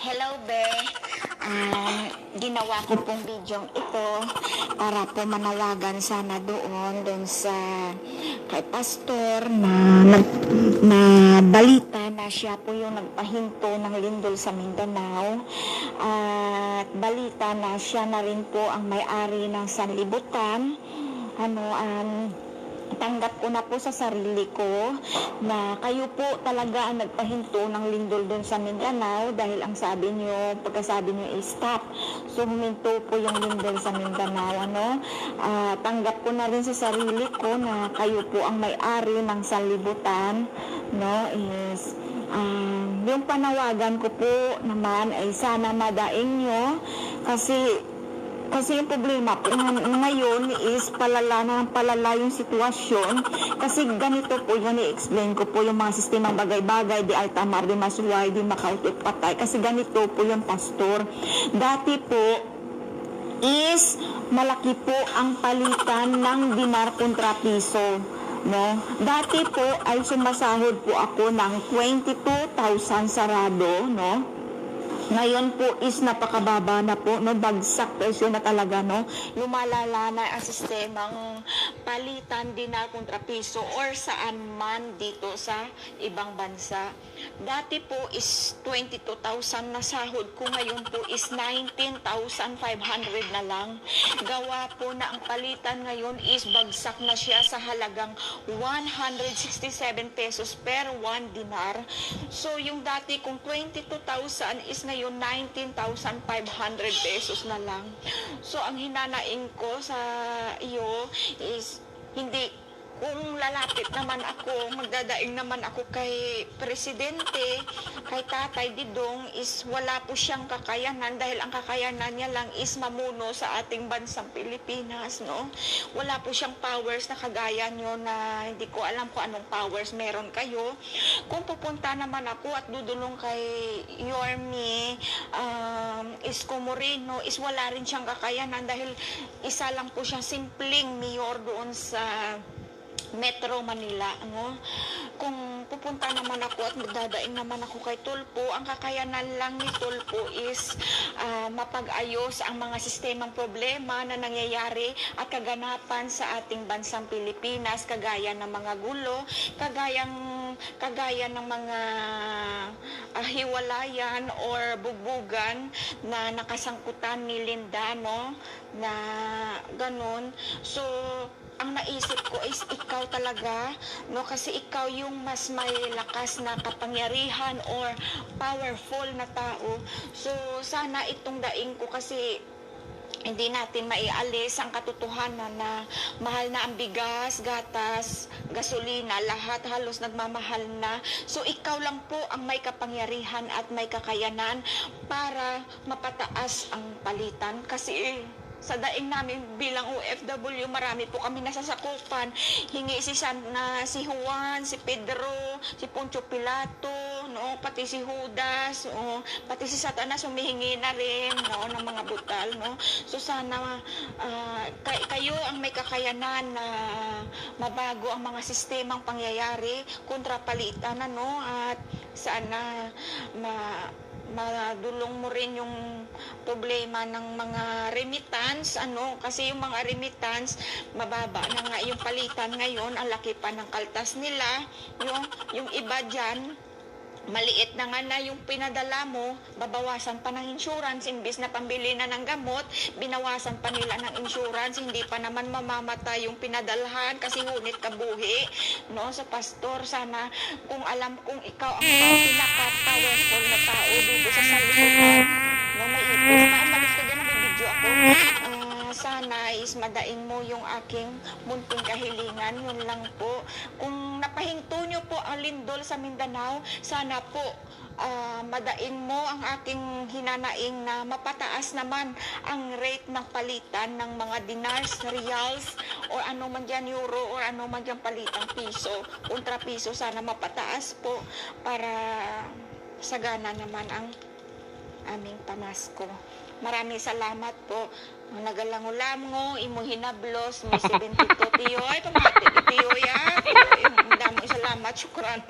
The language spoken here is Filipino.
Hello, Be. Ginawa ko pong video ito para po manawagan sana doon sa kay pastor na balita na siya po yung nagpahinto ng lindol sa Mindanao, at balita na siya na rin po ang may-ari ng sanlibutan. Tanggap ko na po sa sarili ko na kayo po talaga ang nagpahinto ng lindol doon sa Mindanao, dahil ang pagkasabi niyo is stop. So huminto po yung lindol sa Mindanao. Tanggap ko na rin sa sarili ko na kayo po ang may-ari ng sanlibutan, is yung panawagan ko po naman ay sana madaing nyo, kasi yung problema po ngayon is palala yung sitwasyon. Kasi ganito po yun, i-explain ko po yung mga sistemang bagay-bagay, di altamar, di masuway, di makautot patay. Kasi ganito po yung pastor. Dati po is malaki po ang palitan ng dinar kontra piso. Dati po ay sumasahod po ako ng 22,000 sarado, Ngayon po is napakababa na po, bagsak presyo na talaga, lumalala na ang sistemang palitan dinar kontra piso or saan man dito sa ibang bansa. Dati po is 22,000 na sahod ko, ngayon po is 19,500 na lang. Gawa po na ang palitan ngayon is bagsak na siya sa halagang 167 pesos per 1 dinar. So yung dati kong 22,000 is ngayon 19,500 pesos na lang. So ang hinanaing ko sa iyo is kung lalapit naman ako, magdadaing naman ako kay Presidente, kay Tatay Didong, is wala po siyang kakayanan, dahil ang kakayanan niya lang is mamuno sa ating bansang Pilipinas, Wala po siyang powers na kagaya nyo, na hindi ko alam kung anong powers meron kayo. Kung pupunta naman ako at dudulong kay Yorme Isko Moreno, is wala rin siyang kakayanan, dahil isa lang po siyang simpleng mayor doon sa Metro Manila, Kung pupunta naman ako at magdadaing naman ako kay Tulfo, ang kakayanan lang ni Tulfo is mapag-ayos ang mga sistemang problema na nangyayari at kaganapan sa ating bansang Pilipinas, kagaya ng mga gulo, kagaya ng mga hiwalayan or bugbugan na nakasangkutan ni Linda, na ganun. So ang naisip ko is ikaw talaga, kasi ikaw yung mas may lakas na kapangyarihan or powerful na tao. So sana itong daing ko, kasi hindi natin maialis ang katotohanan na mahal na ang bigas, gatas, gasolina, lahat halos nagmamahal na. So ikaw lang po ang may kapangyarihan at may kakayanan para mapataas ang palitan, kasi sa daing namin bilang OFW, marami po kami nasasakupan. Hingi si Juan, si Pedro, si Poncio Pilato, pati si Judas, pati si Satanas humihingi na rin, ng mga butal, So sana kayo ang may kakayanan na mabago ang mga sistemang pangyayari kontra palitan, at sana madulong mo rin yung problema ng mga remittance, kasi yung mga remittance mababa na nga yung palitan ngayon, ang laki pa ng kaltas nila, yung iba dyan maliit na nga na yung pinadala mo, babawasan pa ng insurance, imbis na pambili na ng gamot, binawasan pa nila ng insurance, hindi pa naman mamamatay yung pinadalhan kasi ngunit kabuhi, sa pastor. Sana kung alam kung ikaw ang pinaka-powerful na tao dito sa sanlibutan, may ipis na, malis ka dyan, nabibidyo ako, sana is madaing mo yung aking munting kahilingan. Yun lang po. Kung napahinto nyo po ang lindol sa Mindanao, sana po madaing mo ang aking hinanaing na mapataas naman ang rate ng palitan ng mga dinars, reals, or ano man dyan, euro, or ano man dyan palitang piso, kontra piso. Sana mapataas po para sagana naman ang aming pamasko. Maraming salamat po. Nagalangulam imo hinablos, may 72 tiyo. Ay, pamati, tiyo ya. Daming salamat, syukran.